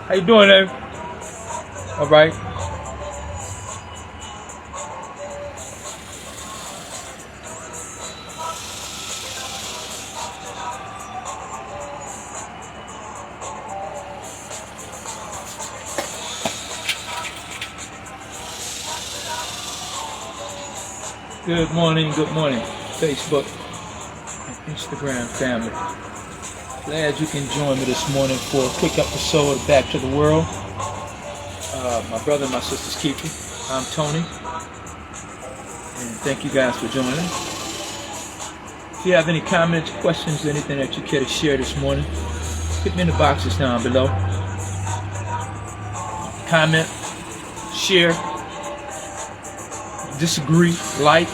How you doing, Ed? All right. Good morning, Facebook and Instagram family. Glad you can join me this morning for a quick episode of Back to the World. My brother and my sister's keeper. I'm Tony. And thank you guys for joining. If you have any comments, questions, anything that you care to share this morning, hit me in the boxes down below. Comment, share, disagree, like,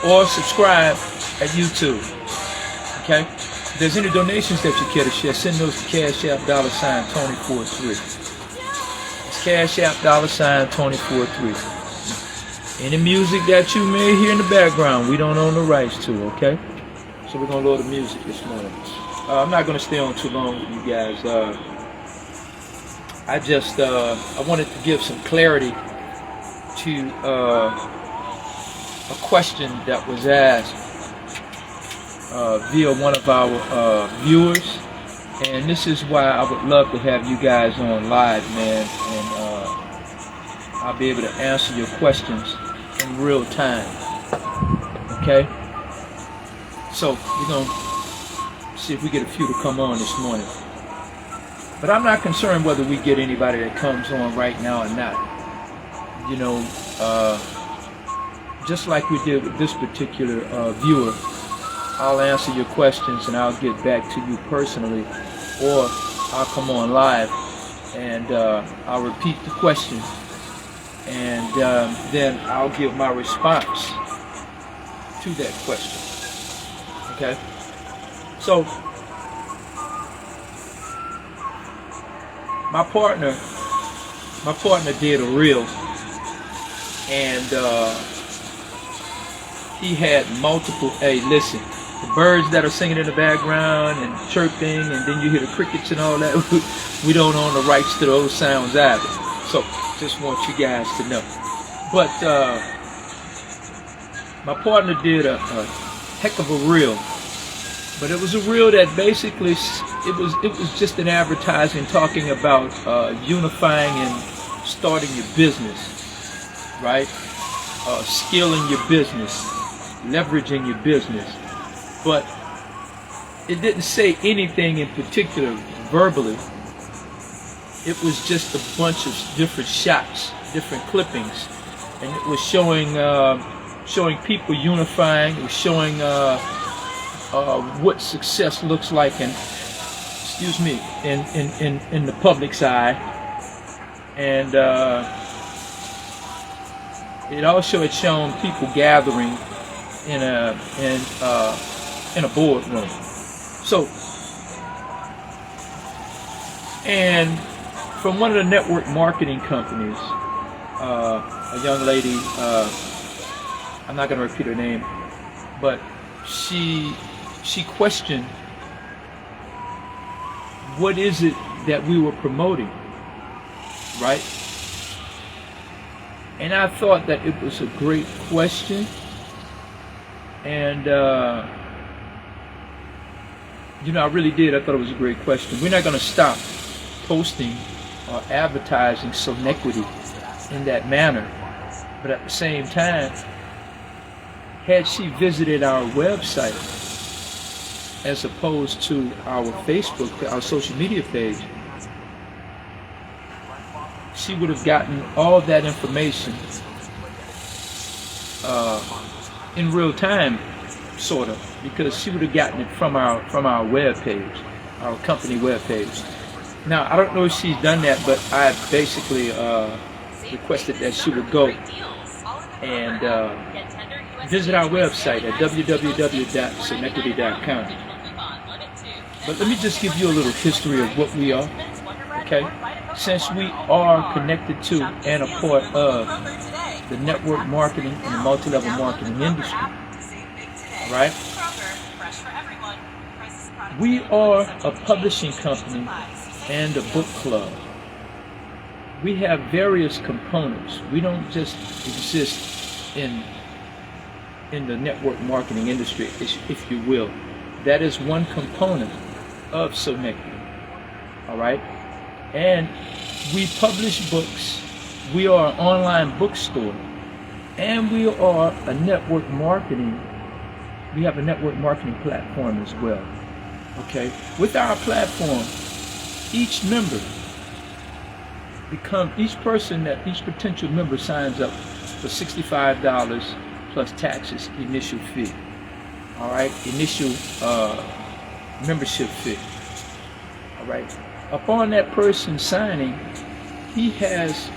or subscribe at YouTube. Okay? If there's any donations that you care to share, send those to Cash App $Tony43. It's Cash App $Tony43. Any music that you may hear in the background, we don't own the rights to, okay? So we're going to load the music this morning. I'm not going to stay on too long with you guys. I wanted to give some clarity to a question that was asked via one of our viewers, and this is why I would love to have you guys on live, man, and I'll be able to answer your questions in real time. Okay, so we're gonna see if we get a few to come on this morning, but I'm not concerned whether we get anybody that comes on right now or not. You know, just like we did with this particular viewer, I'll answer your questions and I'll get back to you personally, or I'll come on live and I'll repeat the question, and then I'll give my response to that question. Okay? So, my partner did a reel, and he had multiple, hey, listen, the birds that are singing in the background and chirping, and then you hear the crickets and all that, we don't own the rights to those sounds either. So, just want you guys to know. But my partner did a heck of a reel, but it was a reel that basically, it was just an advertising talking about unifying and starting your business. Right? Scaling your business, leveraging your business. But it didn't say anything in particular verbally. It was just a bunch of different shots, different clippings. And it was showing people unifying. It was showing what success looks like in the public's eye. And it also had shown people gathering in a boardroom. So, and from one of the network marketing companies, a young lady, I'm not going to repeat her name, but she questioned, what is it that we were promoting, right? And I thought that it was a great question, and I really did. I thought it was a great question. We're not going to stop posting or advertising Sonetquity in that manner, but at the same time, had she visited our website as opposed to our Facebook, our social media page, she would have gotten all that information in real time, sort of, because she would have gotten it from our web page, our company web page. Now, I don't know if she's done that, but I basically requested that she would go and visit our website at www.sonetquity.com. But let me just give you a little history of what we are, okay? Since we are connected to and a part of the network marketing and the multi-level marketing industry, right? We are a publishing company and the book club. We have various components. We don't just exist in the network marketing industry, if you will. That is one component of Sonetquity. All right? And we publish books. We are an online bookstore. And we are a network marketing. We have a network marketing platform as well. Okay? With our platform, each potential member signs up for $65 plus taxes initial fee. All right, initial membership fee. All right. Upon that person signing, he has,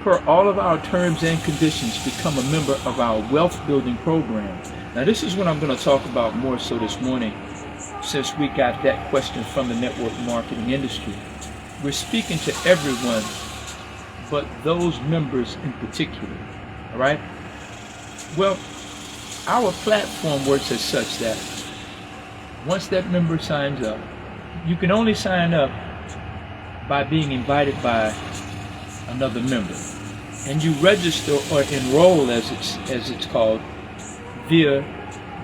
per all of our terms and conditions, become a member of our wealth building program. Now, this is what I'm going to talk about more so this morning, since we got that question from the network marketing industry. We're speaking to everyone, but those members in particular. All right. Well, our platform works as such that once that member signs up, you can only sign up by being invited by another member, and you register or enroll, as it's called, via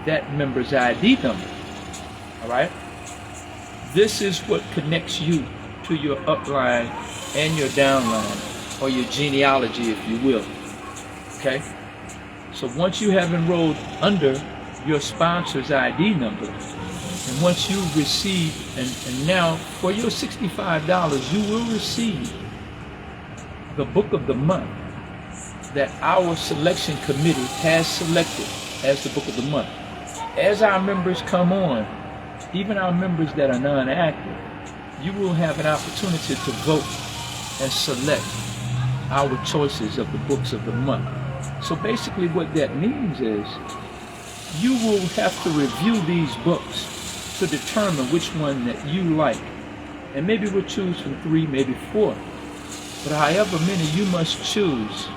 that member's ID number. All right. This is what connects you to your upline and your downline, or your genealogy, if you will. Okay. So once you have enrolled under your sponsor's ID number, and once you receive, and now for your $65, you will receive the book of the month that our selection committee has selected as the book of the month. As our members come on, even our members that are non-active, you will have an opportunity to vote and select our choices of the books of the month. So basically what that means is you will have to review these books to determine which one that you like. And maybe we'll choose from 3, maybe 4. But however many, you must choose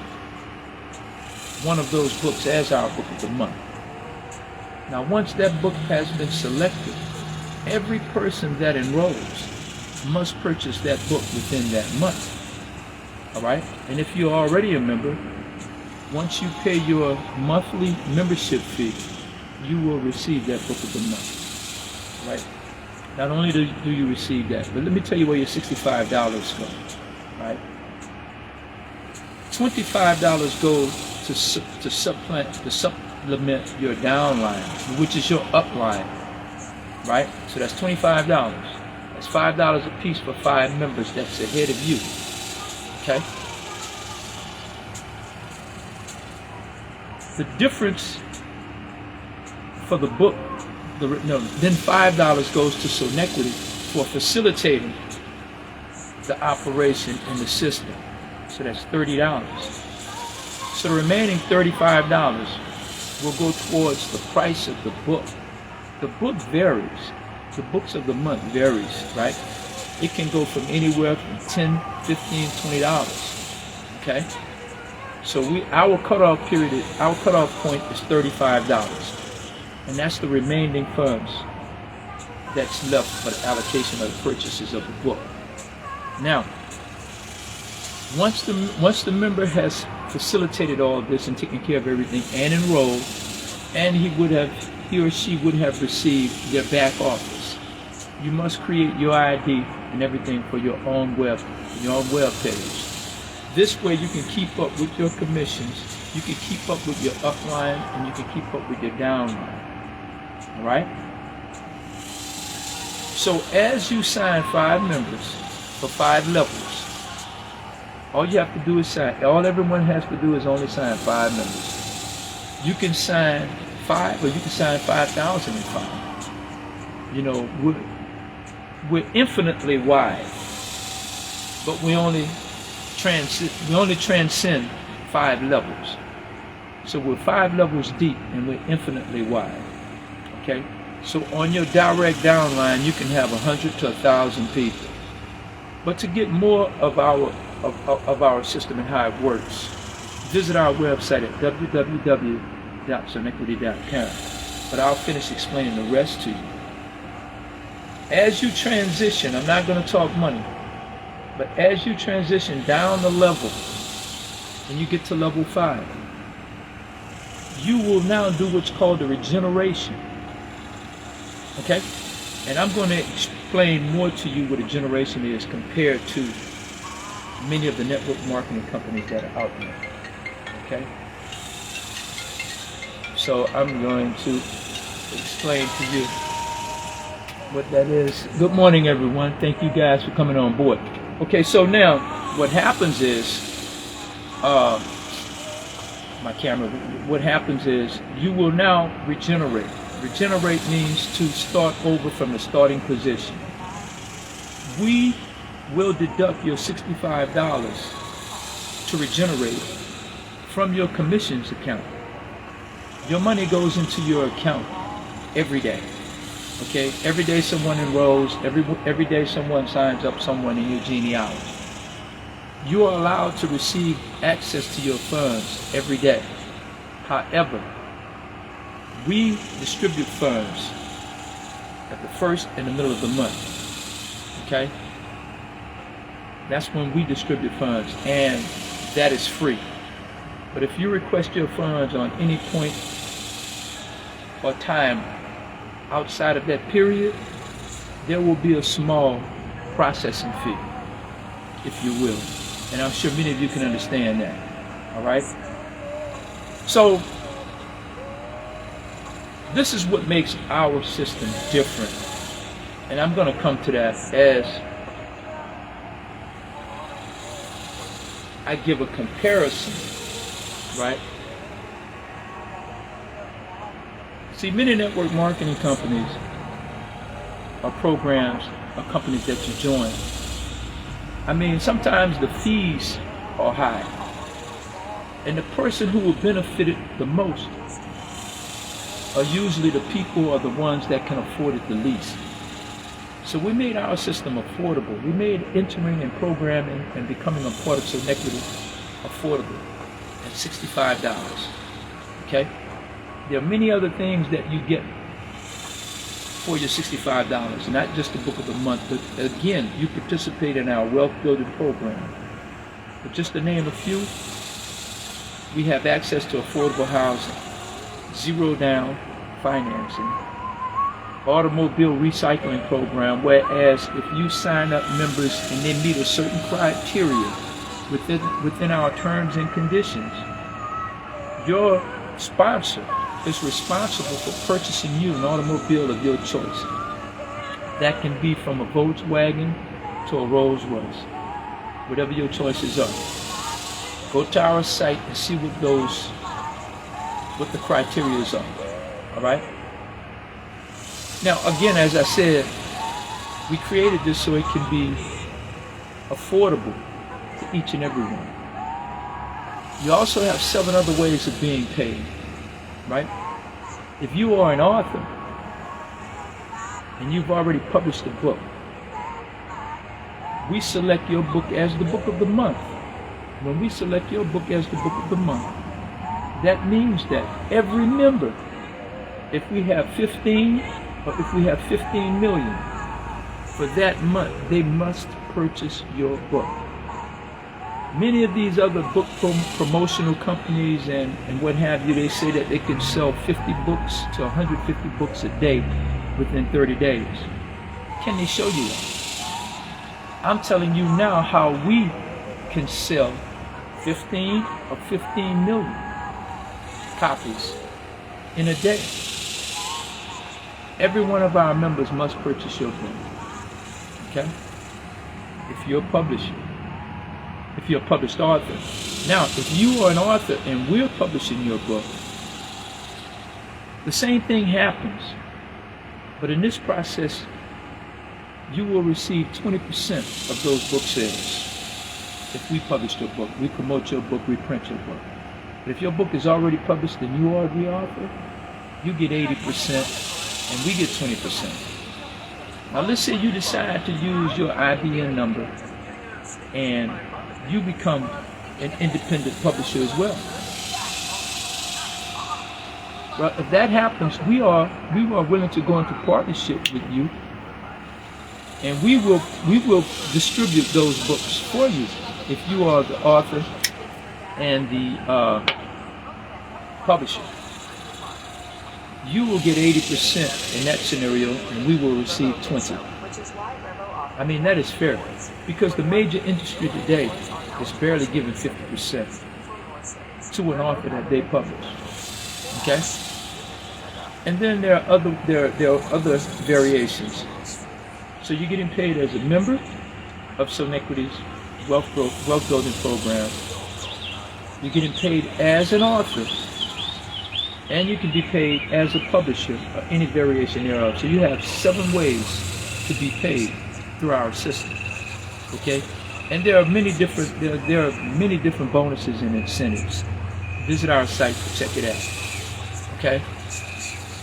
one of those books as our book of the month. Now once that book has been selected, every person that enrolls must purchase that book within that month. All right? And if you're already a member, once you pay your monthly membership fee, you will receive that book of the month. Right? Not only do you receive that, but let me tell you where your $65 go. Right? $25 go to supplement your downline, which is your upline. Right? So that's $25. That's $5 a piece for 5 members that's ahead of you. Okay? The difference for the book, then $5 goes to Sonetquity for facilitating the operation in the system. So that's $30. So the remaining $35 will go towards the price of the book. The book varies. The books of the month varies, right? It can go from anywhere from $10, $15, $20. Okay? So our cutoff point is $35. And that's the remaining funds that's left for the allocation of the purchases of the book. Now, once the member has facilitated all of this and taken care of everything and enrolled, and he or she would have received their back office, you must create your ID and everything for your own web page. This way you can keep up with your commissions, you can keep up with your upline, and you can keep up with your downline. All right? So as you sign 5 members for 5 levels, all you have to do is sign. All everyone has to do is only sign 5 members. You can sign 5, or you can sign 5,005. You know, we're infinitely wide, but we only transcend 5 levels. So we're 5 levels deep and we're infinitely wide. Okay? So on your direct downline, you can have 100 to 1,000 people. But to get more of our system and how it works, visit our website at www.sonetquity.com. But I'll finish explaining the rest to you. as you transition, I'm not going to talk money, but as you transition down the level and you get to level 5, you will now do what's called a regeneration. Okay? And I'm going to explain more to you what a generation is compared to many of the network marketing companies that are out there. Okay? So I'm going to explain to you what that is. Good morning, everyone. Thank you guys for coming on board. Okay, so now what happens is, what happens is you will now regenerate. Regenerate means to start over from the starting position. We will deduct your $65 to regenerate from your commissions account. Your money goes into your account every day. Okay? Every day someone enrolls, every day someone signs up someone in your genealogy. You are allowed to receive access to your funds every day. However, we distribute funds at the first and the middle of the month. Okay? That's when we distribute funds, and that is free. But if you request your funds on any point or time outside of that period, there will be a small processing fee, if you will. And I'm sure many of you can understand that. All right? So, this is what makes our system different. And I'm going to come to that as I give a comparison, right? See, many network marketing companies or programs or companies that you join, I mean, sometimes the fees are high. And the person who will benefit it the most are usually the people or the ones that can afford it the least. So we made our system affordable. We made entering and programming and becoming a part of Sonetquity affordable at $65. Okay? There are many other things that you get for your $65, not just the book of the month, but again, you participate in our wealth building program. But just to name a few, we have access to affordable housing, zero down financing, automobile recycling program, whereas if you sign up members and they meet a certain criteria within our terms and conditions, your sponsor is responsible for purchasing you an automobile of your choice. That can be from a Volkswagen to a Rolls Royce, whatever your choices are. Go to our site and see what the criteria are. All right? Now, again, as I said, we created this so it can be affordable to each and every one. You also have 7 other ways of being paid, right? If you are an author and you've already published a book, we select your book as the book of the month. When we select your book as the book of the month, that means that every member, if we have 15 or if we have 15 million, for that month, they must purchase your book. Many of these other book promotional companies and what have you, they say that they can sell 50 books to 150 books a day within 30 days. Can they show you that? I'm telling you now how we can sell 15 or 15 million copies in a day. Every one of our members must purchase your book. Okay? If you're a publisher. If you're a published author. Now, if you are an author and we're publishing your book, the same thing happens. But in this process, you will receive 20% of those book sales. If we publish your book, we promote your book, we print your book. But if your book is already published and you are the author, you get 80% and we get 20%. Now let's say you decide to use your IBN number and you become an independent publisher as well. Well, if that happens, we are willing to go into partnership with you and we will distribute those books for you if you are the author and the publisher. You will get 80% in that scenario, and we will receive 20. I mean, that is fair, because the major industry today is barely giving 50% to an author that they publish. Okay? And then there are other variations. So you're getting paid as a member of Sonetquity's wealth building program. You're getting paid as an author, and you can be paid as a publisher, or any variation thereof. So you have 7 ways to be paid through our system. Okay, and there are many different bonuses and incentives. Visit our site to check it out. Okay.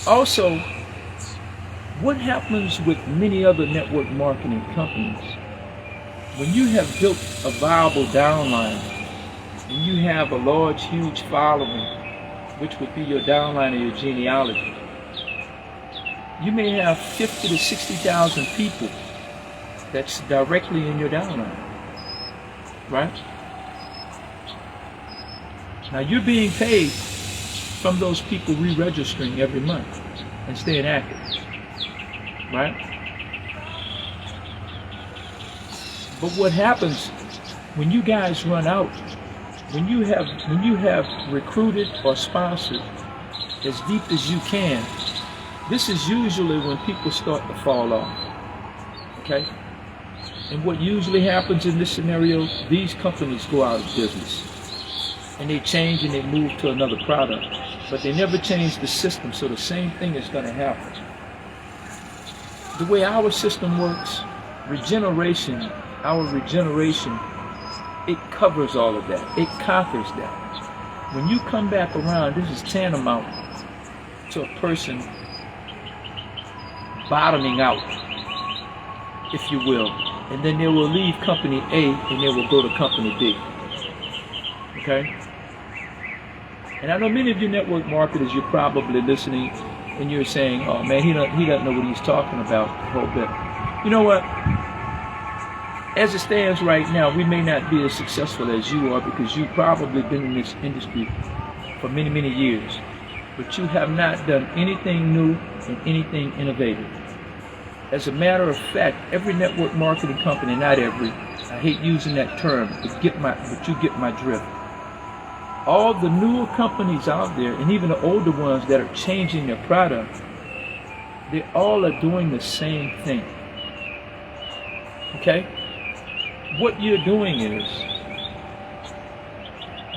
Also, what happens with many other network marketing companies, when you have built a viable downline and you have a large, huge following, which would be your downline or your genealogy, you may have 50 to 60,000 people that's directly in your downline, right? Now you're being paid from those people re-registering every month and staying active, right? But what happens when you guys run out, when you have recruited or sponsored as deep as you can, this is usually when people start to fall off. Okay? And what usually happens in this scenario, these companies go out of business. And they change and they move to another product. But they never change the system, so the same thing is going to happen. The way our system works, our regeneration, it covers all of that. It conquers that. When you come back around, this is tantamount to a person bottoming out, if you will. And then they will leave company A and they will go to company B. Okay? And I know many of you network marketers, you're probably listening and you're saying, oh man, he doesn't know what he's talking about a whole bit. You know what? As it stands right now, we may not be as successful as you are because you've probably been in this industry for many, many years. But you have not done anything new and anything innovative. As a matter of fact, every network marketing company, not every, I hate using that term, but you get my drift. All the newer companies out there, and even the older ones that are changing their product, they all are doing the same thing. Okay? What you're doing is,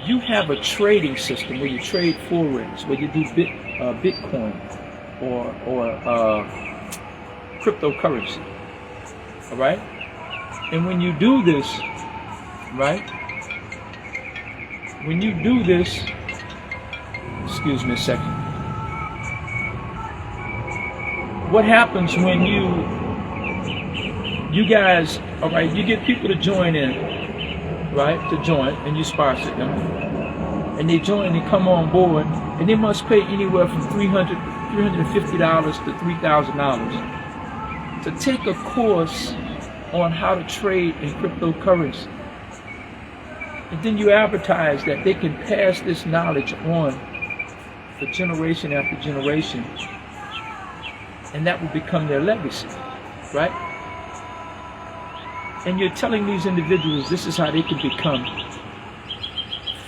you have a trading system where you trade forex, where you do Bitcoin or cryptocurrency. All right? And when you do this, right? When you do this, excuse me a second. What happens when you guys, all right, you get people to join in, right? To join, and you sponsor them. And they join and come on board, and they must pay anywhere from $350 to $3,000 to take a course on how to trade in cryptocurrency. And then you advertise that they can pass this knowledge on for generation after generation, and that will become their legacy, right? And you're telling these individuals this is how they can become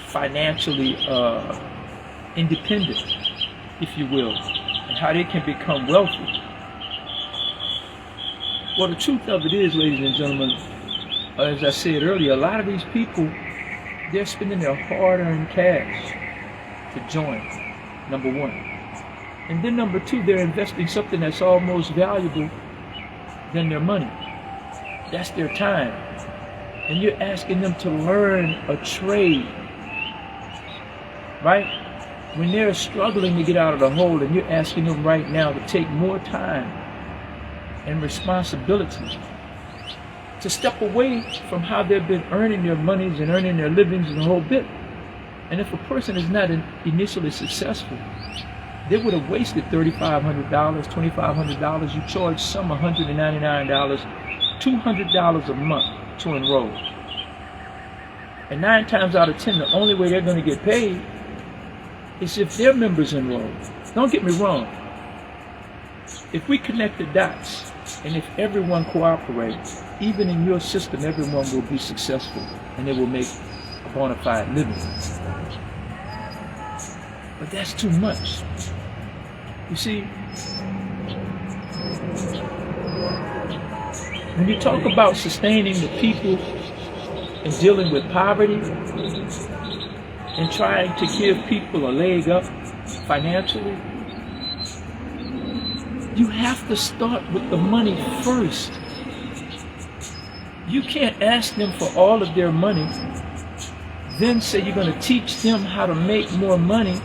financially independent, if you will, and how they can become wealthy. Well, the truth of it is, ladies and gentlemen, as I said earlier, a lot of these people, they're spending their hard-earned cash to join, number one. And then number two, they're investing something that's almost valuable than their money. That's their time. And you're asking them to learn a trade, right? When they're struggling to get out of the hole, and you're asking them right now to take more time and responsibility to step away from how they've been earning their monies and earning their livings and the whole bit. And if a person is not initially successful, they would have wasted $3,500, $2,500. You charge some $199 $200 a month to enroll. And 9 times out of 10, the only way they're going to get paid is if their members enroll. Don't get me wrong. If we connect the dots, and if everyone cooperates, even in your system, everyone will be successful, and they will make a bona fide living. But that's too much. You see, when you talk about sustaining the people and dealing with poverty and trying to give people a leg up financially, you have to start with the money first. You can't ask them for all of their money, then say you're going to teach them how to make more money,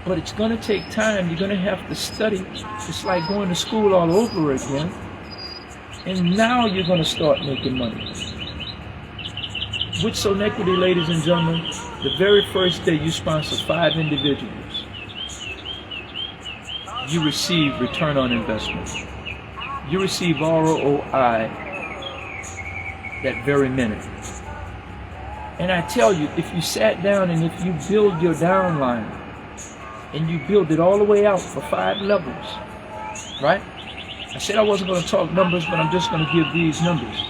but it's going to take time. You're going to have to study. It's like going to school all over again. And now you're going to start making money. With Sonetquity, ladies and gentlemen, the very first day you sponsor 5 individuals, you receive return on investment. You receive ROI that very minute. And I tell you, if you sat down and if you build your downline and you build it all the way out for 5 levels, right? I said I wasn't going to talk numbers, but I'm just going to give these numbers.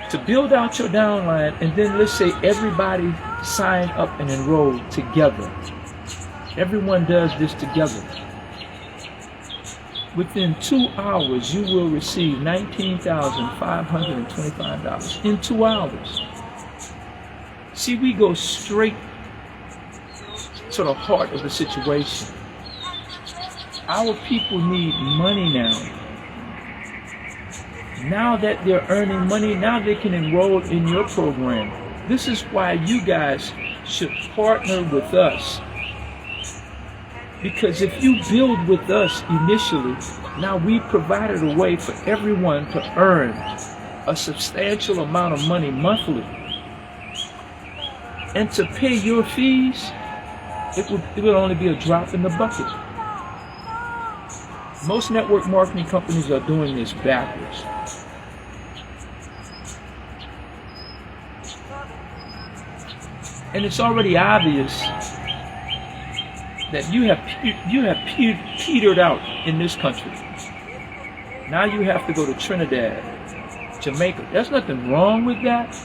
To build out your downline, and then let's say everybody sign up and enroll together. Everyone does this together. Within 2 hours, you will receive $19,525 in 2 hours. See, we go straight to the heart of the situation. Our people need money now. Now that they're earning money, now they can enroll in your program. This is why you guys should partner with us. Because if you build with us initially, now we provided a way for everyone to earn a substantial amount of money monthly. And to pay your fees, it would only be a drop in the bucket. Most network marketing companies are doing this backwards. And it's already obvious that you have petered out in this country. Now you have to go to Trinidad, Jamaica. There's nothing wrong with that.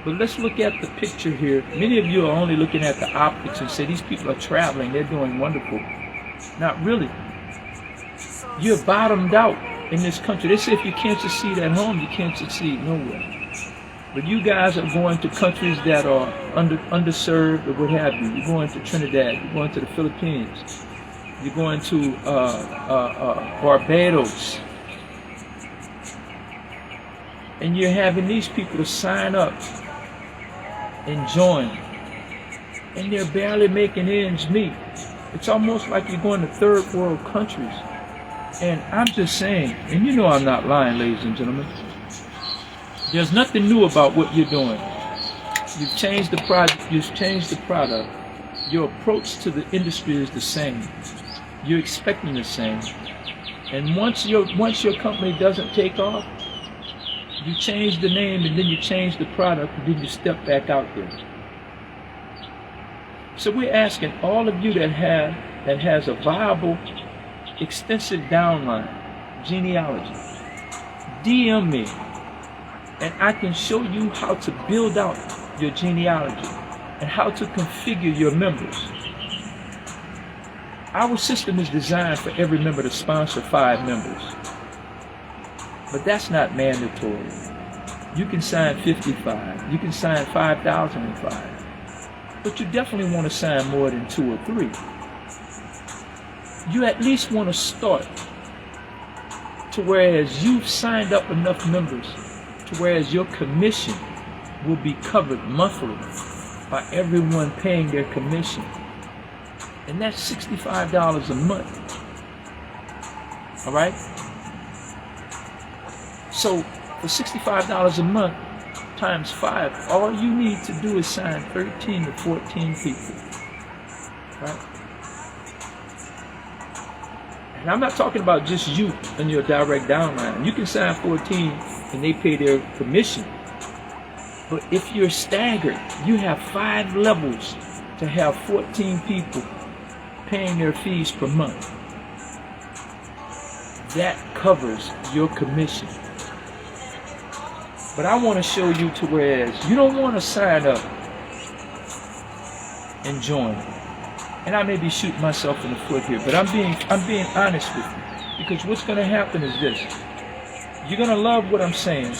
But let's look at the picture here. Many of you are only looking at the optics and say these people are traveling, they're doing wonderful. Not really. You're bottomed out in this country. They say if you can't succeed at home, you can't succeed nowhere. But you guys are going to countries that are underserved or what have you. You're going to Trinidad, you're going to the Philippines, you're going to Barbados. And you're having these people to sign up and join. And they're barely making ends meet. It's almost like you're going to third world countries. And I'm just saying, and you know I'm not lying, ladies and gentlemen, there's nothing new about what you're doing. You've changed the product, Your approach to the industry is the same. You're expecting the same. And once your company doesn't take off, you change the name and then you change the product and then you step back out there. So we're asking all of you that has a viable, extensive downline, genealogy, DM me and I can show you how to build out your genealogy and how to configure your members. Our system is designed for every member to sponsor 5 members. But that's not mandatory. You can sign 55. You can sign 5,005. But you definitely want to sign more than 2 or 3. You at least want to start to whereas you've signed up enough members to whereas your commission will be covered monthly by everyone paying their commission. And that's $65 a month. All right? So for $65 a month times 5, all you need to do is sign 13 to 14 people. Right? Now, I'm not talking about just you and your direct downline. You can sign 14 and they pay their commission. But if you're staggered, you have 5 levels to have 14 people paying their fees per month. That covers your commission. But I want to show you to whereas you don't want to sign up and join. And I may be shooting myself in the foot here, but I'm being honest with you. Because what's going to happen is this. You're going to love what I'm saying.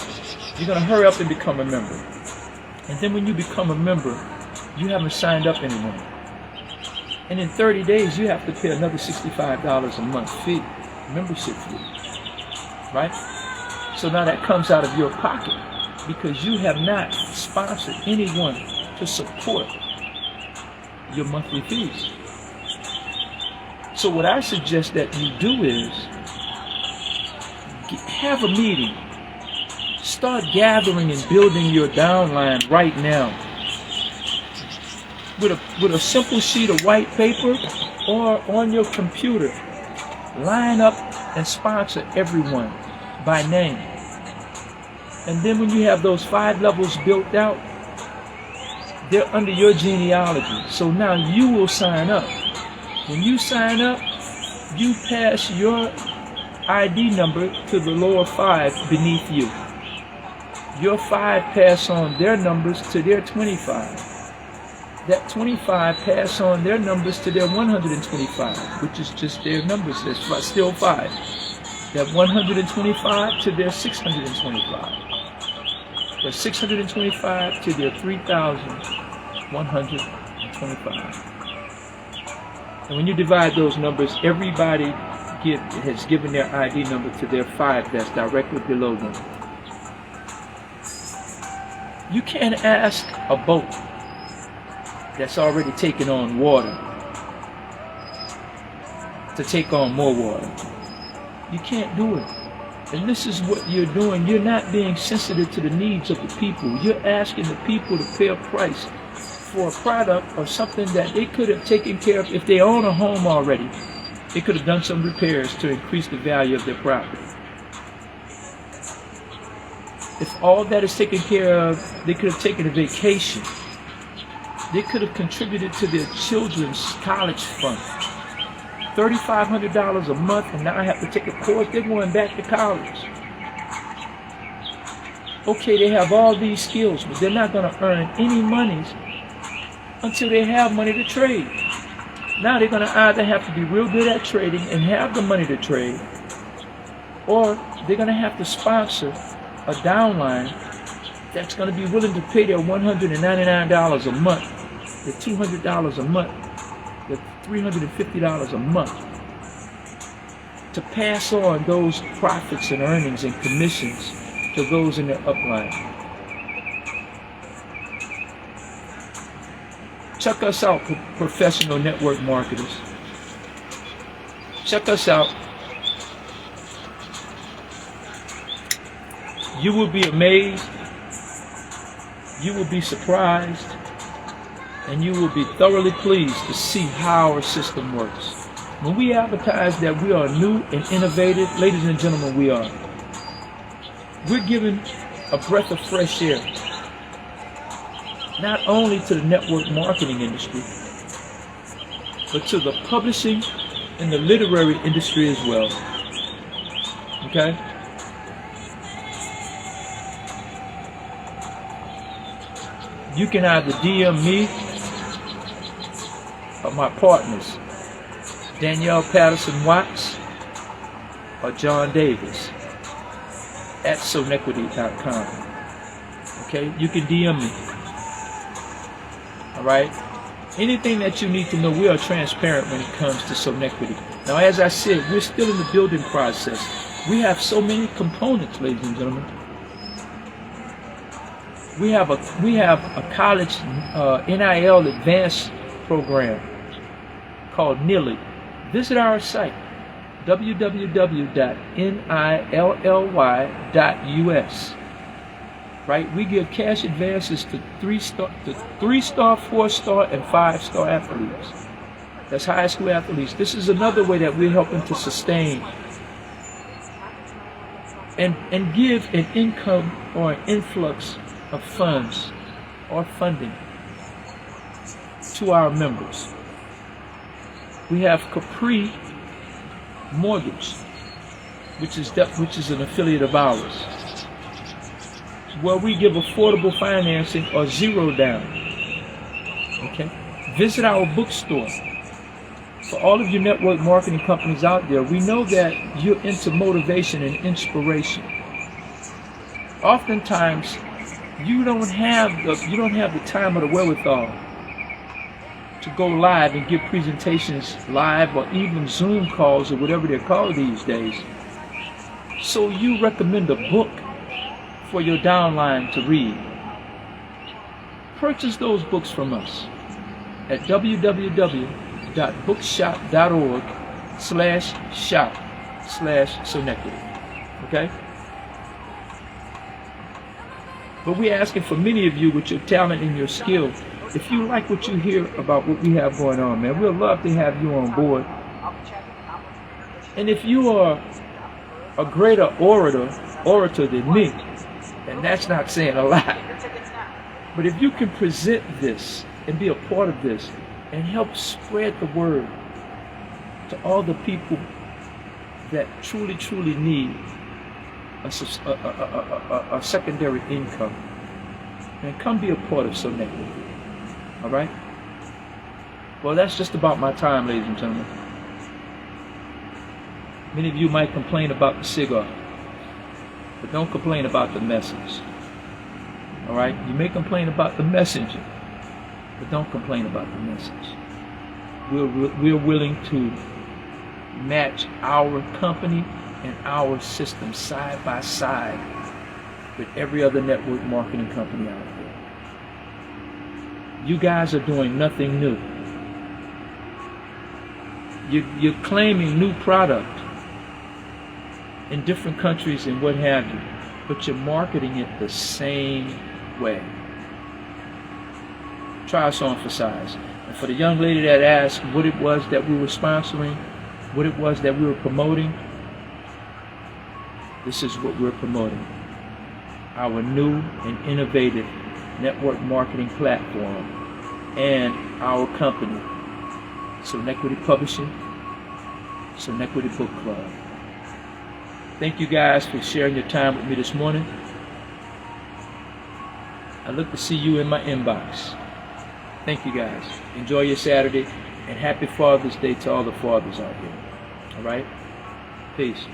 You're going to hurry up and become a member. And then when you become a member, you haven't signed up anymore. And in 30 days, you have to pay another $65 a month fee, membership fee. Right? So now that comes out of your pocket because you have not sponsored anyone to support your monthly fees. So what I suggest that you do is have a meeting. Start gathering and building your downline right now. With a simple sheet of white paper or on your computer. Line up and sponsor everyone by name. And then when you have those 5 levels built out, they're under your genealogy. So now you will sign up. When you sign up, you pass your ID number to the lower 5 beneath you. Your 5 pass on their numbers to their 25. That 25 pass on their numbers to their 125, which is just their numbers. There's still 5. That 125 to their 625. Their 625 to their 3,125. And when you divide those numbers, everybody has given their ID number to their 5 that's directly below them. You can't ask a boat that's already taken on water to take on more water. You can't do it. And this is what you're doing. You're not being sensitive to the needs of the people. You're asking the people to pay a price for a product or something that they could have taken care of. If they own a home already, they could have done some repairs to increase the value of their property. If all that is taken care of, they could have taken a vacation. They could have contributed to their children's college fund. $3,500 a month, and now I have to take a course. They're going back to college. Okay, they have all these skills, but they're not going to earn any monies until they have money to trade. Now they're going to either have to be real good at trading and have the money to trade, or they're going to have to sponsor a downline that's going to be willing to pay their $199 a month, the $200 a month, the $350 a month to pass on those profits and earnings and commissions to those in their upline. Check us out, professional network marketers. Check us out. You will be amazed, you will be surprised, and you will be thoroughly pleased to see how our system works. When we advertise that we are new and innovative, ladies and gentlemen, we are. We're giving a breath of fresh air, not only to the network marketing industry, but to the publishing and the literary industry as well. Okay? You can either DM me or my partners, Danielle Patterson Watts or John Davis at Sonetquity.com. Okay, you can DM me. Alright? Anything that you need to know, we are transparent when it comes to Sonetquity. Now, as I said, we're still in the building process. We have so many components, ladies and gentlemen. We have a college NIL advanced program called NILY. Visit our site, www.nilly.us. Right? We give cash advances to 3-star, 4-star, and 5-star athletes. That's high school athletes. This is another way that we're helping to sustain and give an income or an influx of funds or funding to our members. We have Capri Mortgage, which is an affiliate of ours, where we give affordable financing or zero down. Okay? Visit our bookstore. For all of you network marketing companies out there, we know that you're into motivation and inspiration. Oftentimes, you don't have the time or the wherewithal to go live and give presentations live or even Zoom calls or whatever they're called these days. So you recommend a book for your downline to read. Purchase those books from us at www.bookshop.org/shop/Sonetquity. Okay? But we're asking for many of you with your talent and your skill, if you like what you hear about what we have going on, man, we'd love to have you on board. And if you are a greater orator than me, and that's not saying a lot, but if you can present this and be a part of this and help spread the word to all the people that truly need a secondary income, and come be a part of Sonetquity. All right? Well, that's just about my time, ladies and gentlemen. Many of you might complain about the cigar, but don't complain about the message. All right? You may complain about the messenger, but don't complain about the message. We're willing to match our company and our system side by side with every other network marketing company out there. You guys are doing nothing new. You're claiming new product in different countries and what have you, but you're marketing it the same way. Try us on for size. And for the young lady that asked what it was that we were sponsoring, what it was that we were promoting, this is what we're promoting. Our new and innovative network marketing platform and our company, Sonetquity Publishing, Sonetquity Bookclub. Thank you guys for sharing your time with me this morning. I look to see you in my inbox. Thank you guys. Enjoy your Saturday, and happy Father's Day to all the fathers out there. All right? Peace.